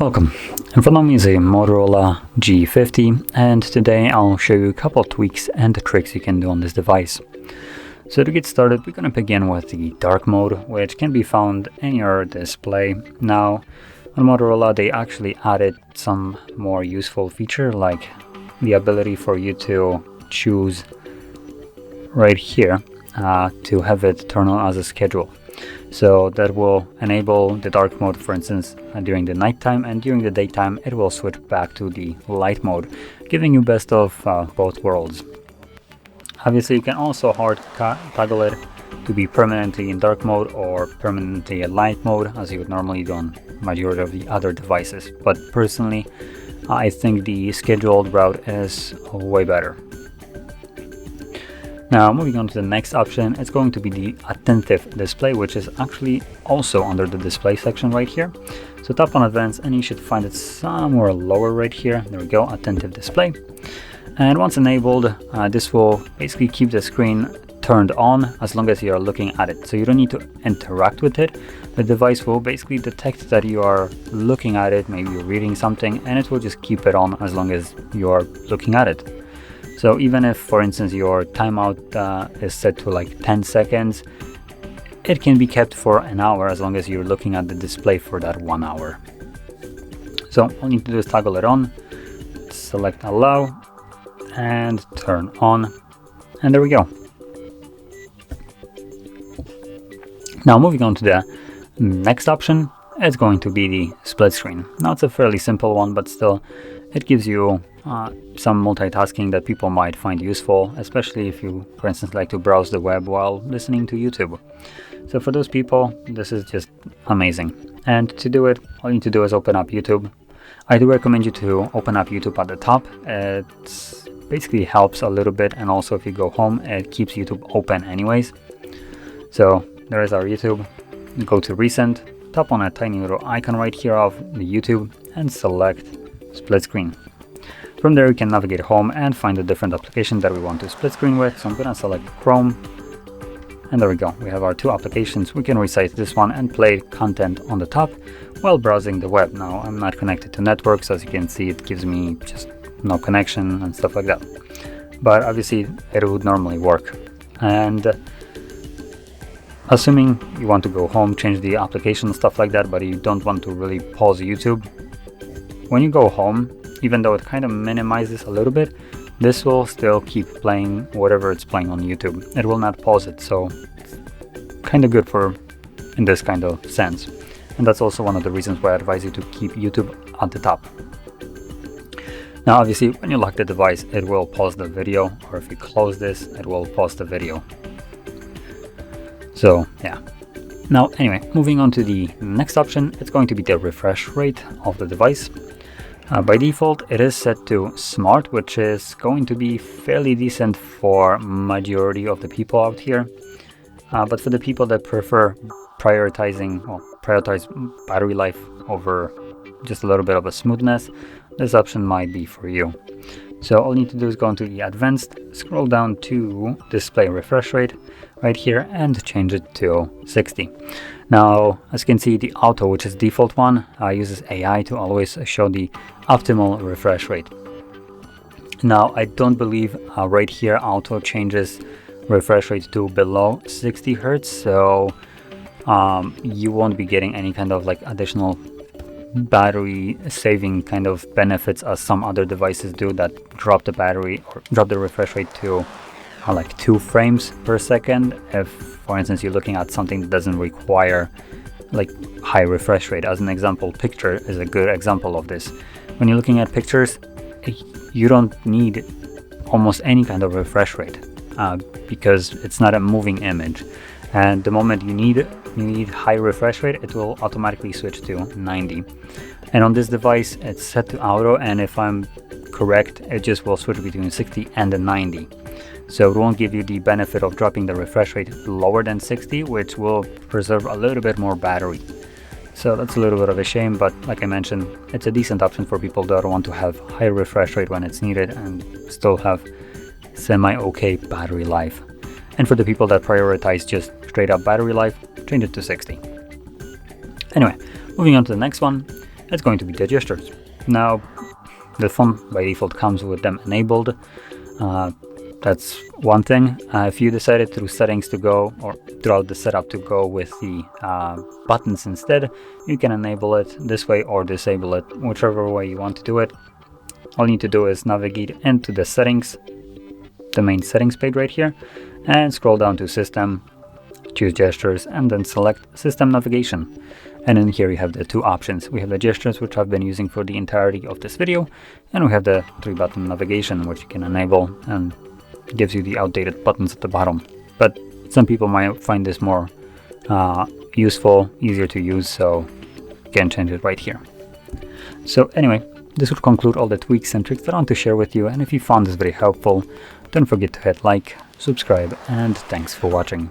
Welcome. In front of me is a Motorola G50, and today I'll show you a couple of tweaks and tricks you can do on this device. So to get started, we're going to begin with the dark mode, which can be found in your display. Now, on Motorola, they actually added some more useful feature, like the ability for you to choose right here to have it turn on as a schedule. So that will enable the dark mode, for instance, during the nighttime, and during the daytime it will switch back to the light mode, giving you best of both worlds. Obviously, you can also hard toggle it to be permanently in dark mode or permanently in light mode, as you would normally do on majority of the other devices. But personally, I think the scheduled route is way better. Now, moving on to the next option, it's going to be the attentive display, which is actually also under the display section right here. So tap on advanced and you should find it somewhere lower right here. There we go, attentive display. And once enabled, this will basically keep the screen turned on as long as you are looking at it. So you don't need to interact with it. The device will basically detect that you are looking at it, maybe you're reading something, and it will just keep it on as long as you are looking at it. So even if, for instance, your timeout is set to like 10 seconds, it can be kept for an hour as long as you're looking at the display for that 1 hour. So all you need to do is toggle it on, select allow, and turn on, and there we go. Now moving on to the next option, it's going to be the split screen. Now it's a fairly simple one, but still it gives you some multitasking that people might find useful, especially if you, for instance, like to browse the web while listening to YouTube. So for those people, this is just amazing. And to do it, all you need to do is open up YouTube. I do recommend you to open up YouTube at the top. It basically helps a little bit, and also if you go home, it keeps YouTube open anyways. So there is our YouTube. Go to recent, tap on a tiny little icon right here of the YouTube and select split screen. From there you can navigate home and find the different application that we want to split screen with. So I'm gonna select Chrome, and there we go. We have our two applications. We can resize this one and play content on the top while browsing the web. Now I'm not connected to networks, as you can see it gives me just no connection and stuff like that, but obviously it would normally work. And assuming you want to go home, change the application, stuff like that, but you don't want to really pause YouTube, when you go home, even though it kind of minimizes a little bit, this will still keep playing whatever it's playing on YouTube. It will not pause it, so it's kind of good for in this kind of sense. And that's also one of the reasons why I advise you to keep YouTube at the top. Now obviously when you lock the device, it will pause the video, or if you close this, it will pause the video. So yeah. Now anyway, moving on to the next option, it's going to be the refresh rate of the device. By default, it is set to smart, which is going to be fairly decent for majority of the people out here. But for the people that prefer prioritize battery life over just a little bit of a smoothness, this option might be for you. So all you need to do is go into the advanced, scroll down to display refresh rate right here and change it to 60. Now, as you can see, the auto, which is default one, uses AI to always show the optimal refresh rate. Now, I don't believe right here auto changes refresh rate to below 60 Hertz, so you won't be getting any kind of like additional battery saving kind of benefits as some other devices do that drop the battery or drop the refresh rate to like 2 frames per second. If, for instance, you're looking at something that doesn't require like high refresh rate. As an example, picture is a good example of this. When you're looking at pictures, you don't need almost any kind of refresh rate because it's not a moving image. And the moment you need high refresh rate, it will automatically switch to 90. And on this device, it's set to auto, and if I'm correct, it just will switch between 60 and 90. So it won't give you the benefit of dropping the refresh rate lower than 60, which will preserve a little bit more battery. So that's a little bit of a shame, but like I mentioned, it's a decent option for people that want to have high refresh rate when it's needed and still have semi-okay battery life. And for the people that prioritize just straight up battery life, change it to 60. Anyway, moving on to the next one, it's going to be the gestures. Now, the phone by default comes with them enabled. That's one thing. If you decided through settings to go, or throughout the setup to go with the buttons instead, you can enable it this way or disable it, whichever way you want to do it. All you need to do is navigate into the settings, the main settings page right here, and scroll down to System, choose Gestures, and then select System Navigation. And in here you have the two options. We have the gestures, which I've been using for the entirety of this video, and we have the 3-button navigation, which you can enable and gives you the outdated buttons at the bottom. But some people might find this more useful, easier to use, so you can change it right here. So anyway, this would conclude all the tweaks and tricks that I want to share with you, and if you found this very helpful, don't forget to hit like, subscribe, and thanks for watching.